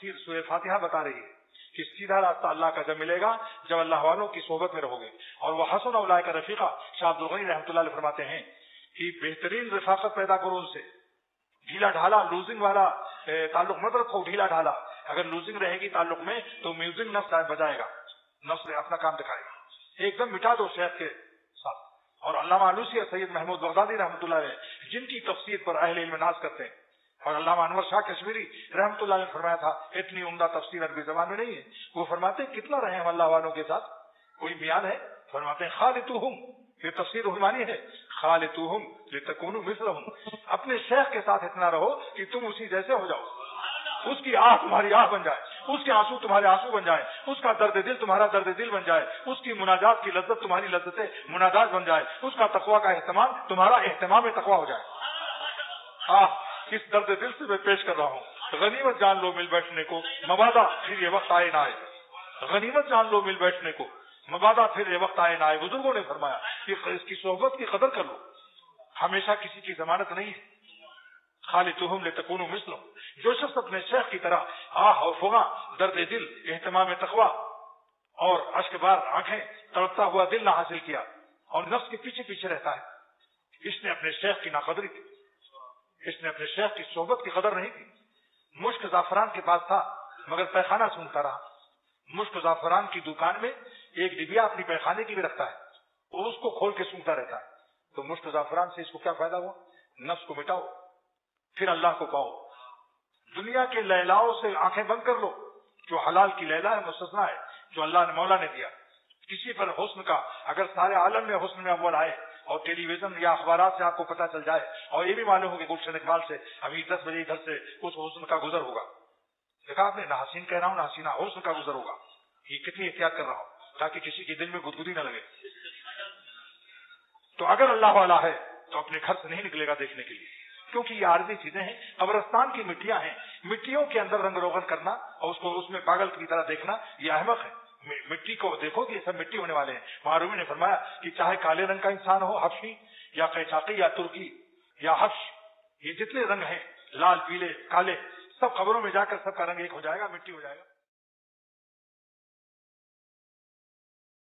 تفسیر سورہ فاتحہ بتا رہی ہے کہ سیدھا راستہ اللہ کا جب ملے گا جب اللہ والوں کی صحبت میں رہو گے. اور وہ حسن اولئک رفیقا، شاہ عبد الغنی رحمۃ اللہ علیہ فرماتے ہیں کہ بہترین رفاقت پیدا کرو ان سے. ڈھیلا ڈھالا لوزنگ والا تعلق مت رکھو، ڈھیلا ڈھالا. اگر لوزنگ رہے گی تعلق میں تو میوزنگ نفس بجائے گا، نفس اپنا کام دکھائے گا. ایک دم مٹا دو شیخ کے ساتھ. اور علامہ علوسی اور سید محمود بغدادی رحمۃ اللہ علیہ جن کی تفسیر پر اہل علم ناز کرتے ہیں، اور علامہ انور شاہ کشمیری رحمۃ اللہ علیہ فرمایا تھا اتنی عمدہ تفسیر عربی زبان میں نہیں ہے. وہ فرماتے ہیں کتنا رہے ہم اللہ والوں کے ساتھ، کوئی میان ہے؟ فرماتے ہیں خالطوہم، یہ تفسیر رحمانی ہے، خالطوہم لتکونوا مثلہم. اپنے شیخ کے ساتھ اتنا رہو کہ تم اسی جیسے ہو جاؤ. اس کی آہ تمہاری آہ بن جائے، اس کے آنسو تمہارے آنسو بن جائے، اس کا درد دل تمہارا درد دل بن جائے، اس کی مناجات کی لذت تمہاری لذت مناجات بن جائے، اس کا تقویٰ کا اہتمام تمہارا اہتمام تقویٰ ہو جائے. اس درد دل سے میں پیش کر رہا ہوں، غنیمت جان لو مل بیٹھنے کو، مبادا پھر یہ وقت آئے نہ آئے. غنیمت جان لو مل بیٹھنے کو، مبادا پھر یہ وقت آئے نہ آئے. بزرگوں نے فرمایا کہ اس کی صحبت کی قدر کر لو، ہمیشہ کسی کی ضمانت نہیں ہے. خالطوہم لتکونوا مثلہم. جو شخص اپنے شیخ کی طرح آہ اور فغاں، درد دل، اہتمام تقویٰ اور اشک بار آنکھیں، تڑپتا ہوا دل نہ حاصل کیا اور نفس کے پیچھے پیچھے رہتا ہے، اس نے اپنے شیخ کی ناقدری کی، اس نے اپنے شیخ کی صحبت کی قدر نہیں کی. مشک زعفران کے پاس تھا مگر پیخانہ سونگتا رہا. مشک زعفران کی دکان میں ایک ڈبیا اپنی پیخانے کی بھی رکھتا ہے، وہ اس کو کھول کے سونگتا رہتا ہے. تو مشک زعفران سے اس کو کیا فائدہ ہوا؟ نفس کو مٹاؤ پھر اللہ کو پاؤ. دنیا کے لیلاؤں سے آنکھیں بند کر لو. جو حلال کی لیلا ہے مستثنا ہے، جو اللہ نے مولا نے دیا. کسی پر حسن کا اگر سارے عالم میں حسن میں اول آئے اور ٹیلی ویژن یا اخبارات سے آپ کو پتہ چل جائے اور یہ بھی معلوم ہو کہ گلشن اقبال سے ابھی 10 بجے ادھر سے اس حسن کا گزر ہوگا. دیکھا آپ نے، نہ حسین کہہ رہا ہوں نہ حسینہ، حسن کا گزر ہوگا. یہ کتنی احتیاط کر رہا ہوں تاکہ کسی کے دل میں گدگدی نہ لگے. تو اگر اللہ والا ہے تو اپنے گھر سے نہیں نکلے گا دیکھنے کے لیے، کیونکہ یہ عارضی چیزیں ہیں، قبرستان کی مٹیاں ہیں. مٹیوں کے اندر رنگ روغن کرنا اور اس کو اس میں پاگل کی طرح دیکھنا یہ احمق ہے. مٹی کو دیکھو کہ یہ سب مٹی ہونے والے ہیں. معروی نے فرمایا کہ چاہے کالے رنگ کا انسان ہو، حبشی یا قیچاقی یا ترکی یا حبش، یہ جتنے رنگ ہیں لال پیلے کالے، سب قبروں میں جا کر سب کا رنگ ایک ہو جائے گا، مٹی ہو جائے گا.